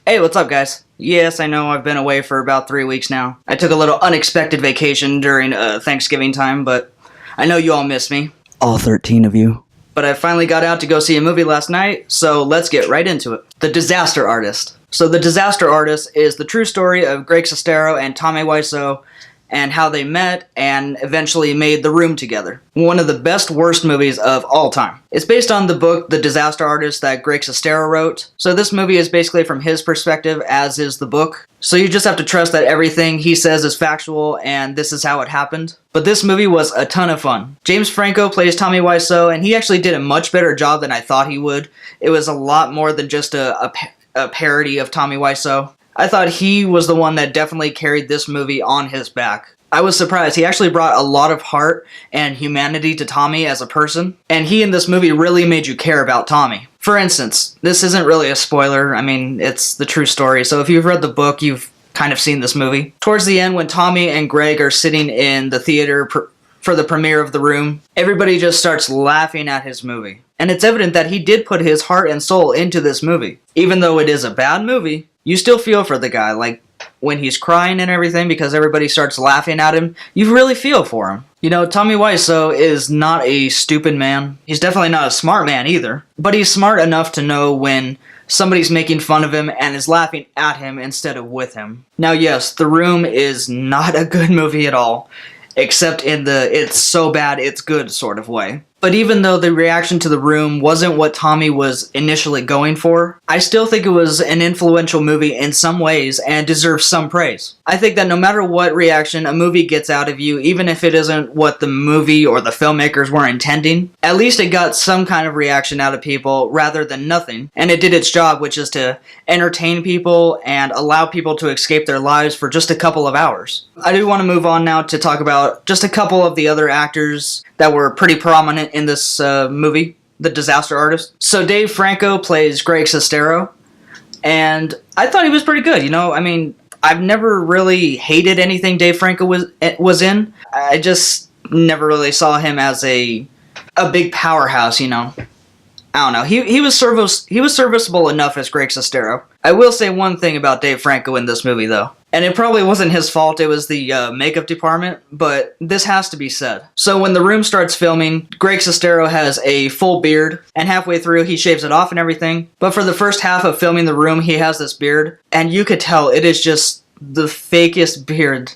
Hey, what's up, guys? Yes, I know I've been away for about 3 weeks now. I took a little unexpected vacation during Thanksgiving time, but I know you all miss me. All 13 of you. But I finally got out to go see a movie last night, so let's get right into it. The Disaster Artist. So The Disaster Artist is the true story of Greg Sestero and Tommy Wiseau and how they met and eventually made The Room together. One of the best worst movies of all time. It's based on the book The Disaster Artist that Greg Sestero wrote. So this movie is basically from his perspective, as is the book. So you just have to trust that everything he says is factual and this is how it happened. But this movie was a ton of fun. James Franco plays Tommy Wiseau, and he actually did a much better job than I thought he would. It was a lot more than just a parody of Tommy Wiseau. I thought he was the one that definitely carried this movie on his back. I was surprised. He actually brought a lot of heart and humanity to Tommy as a person, and he in this movie really made you care about Tommy. For instance, this isn't really a spoiler. I mean, it's the true story, so if you've read the book, you've kind of seen this movie. Towards the end, when Tommy and Greg are sitting in the theater for the premiere of The Room, everybody just starts laughing at his movie. And it's evident that he did put his heart and soul into this movie. Even though it is a bad movie, you still feel for the guy, like when he's crying and everything because everybody starts laughing at him, you really feel for him. You know, Tommy Wiseau is not a stupid man. He's definitely not a smart man either, but he's smart enough to know when somebody's making fun of him and is laughing at him instead of with him. Now, yes, The Room is not a good movie at all, except in the it's so bad it's good sort of way. But even though the reaction to The Room wasn't what Tommy was initially going for, I still think it was an influential movie in some ways and deserves some praise. I think that no matter what reaction a movie gets out of you, even if it isn't what the movie or the filmmakers were intending, at least it got some kind of reaction out of people rather than nothing, and it did its job, which is to entertain people and allow people to escape their lives for just a couple of hours. I do want to move on now to talk about just a couple of the other actors that were pretty prominent in this movie, The Disaster Artist. So Dave Franco plays Greg Sestero, and I thought he was pretty good. You know, I mean, I've never really hated anything Dave Franco was in. I just never really saw him as a big powerhouse, you know. I don't know. He was serviceable enough as Greg Sestero. I will say one thing about Dave Franco in this movie, though. And it probably wasn't his fault, it was the makeup department, but this has to be said. So when The Room starts filming, Greg Sestero has a full beard, and halfway through he shaves it off and everything. But for the first half of filming The Room, he has this beard, and you could tell it is just the fakest beard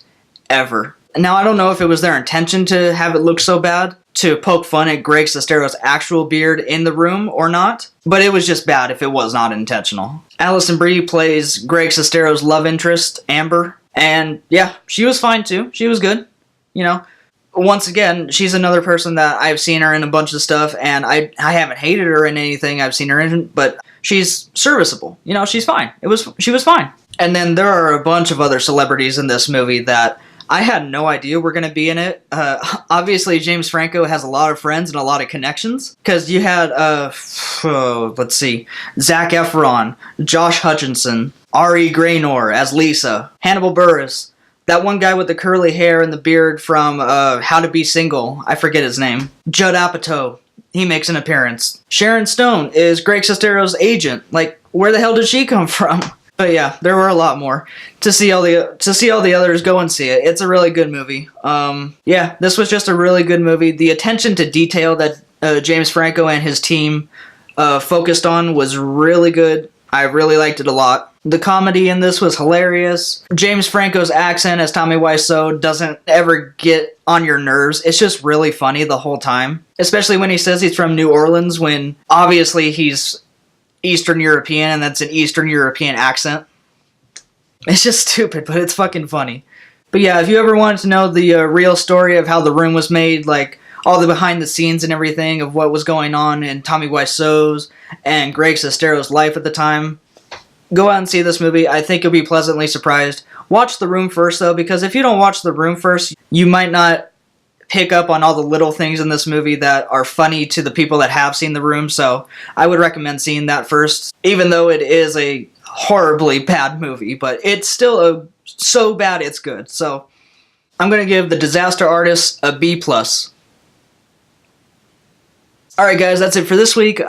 ever. Now, I don't know if it was their intention to have it look so bad, to poke fun at Greg Sestero's actual beard in The Room or not, but it was just bad if it was not intentional. Alison Brie plays Greg Sestero's love interest, Amber, and yeah, she was fine too. She was good. You know, once again, she's another person that I've seen her in a bunch of stuff, and I haven't hated her in anything I've seen her in, but she's serviceable. You know, she's fine. She was fine. And then there are a bunch of other celebrities in this movie that I had no idea were going to be in it. Obviously, James Franco has a lot of friends and a lot of connections. Because you had, let's see, Zac Efron, Josh Hutcherson, Ari Graynor as Lisa, Hannibal Buress, that one guy with the curly hair and the beard from How to Be Single, I forget his name, Judd Apatow, he makes an appearance. Sharon Stone is Greg Sestero's agent. Like, where the hell did she come from? But yeah, there were a lot more. To see all the others, go and see it. It's a really good movie. Yeah, this was just a really good movie. The attention to detail that James Franco and his team focused on was really good. I really liked it a lot. The comedy in this was hilarious. James Franco's accent as Tommy Wiseau doesn't ever get on your nerves. It's just really funny the whole time. Especially when he says he's from New Orleans, when obviously he's Eastern European, and that's an Eastern European accent. It's just stupid, but it's fucking funny. But yeah, if you ever wanted to know the real story of how The Room was made, like all the behind the scenes and everything of what was going on in Tommy Wiseau's and Greg Sestero's life at the time, go out and see this movie. I think you'll be pleasantly surprised. Watch The Room first, though, because if you don't watch The Room first, you might not pick up on all the little things in this movie that are funny to the people that have seen The Room, so I would recommend seeing that first, even though it is a horribly bad movie, but it's still so bad it's good. So I'm going to give The Disaster Artist a B+. Alright guys, that's it for this week.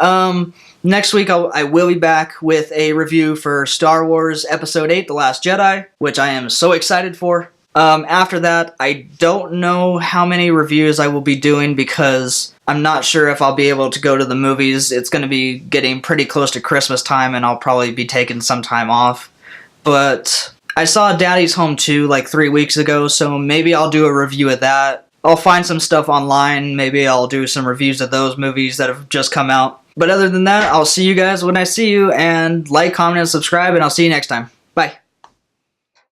Next week, I will be back with a review for Star Wars Episode 8, The Last Jedi, which I am so excited for. After that, I don't know how many reviews I will be doing because I'm not sure if I'll be able to go to the movies. It's going to be getting pretty close to Christmas time, and I'll probably be taking some time off. But I saw Daddy's Home 2 like 3 weeks ago, so maybe I'll do a review of that. I'll find some stuff online. Maybe I'll do some reviews of those movies that have just come out. But other than that, I'll see you guys when I see you, and like, comment, and subscribe, and I'll see you next time. Bye.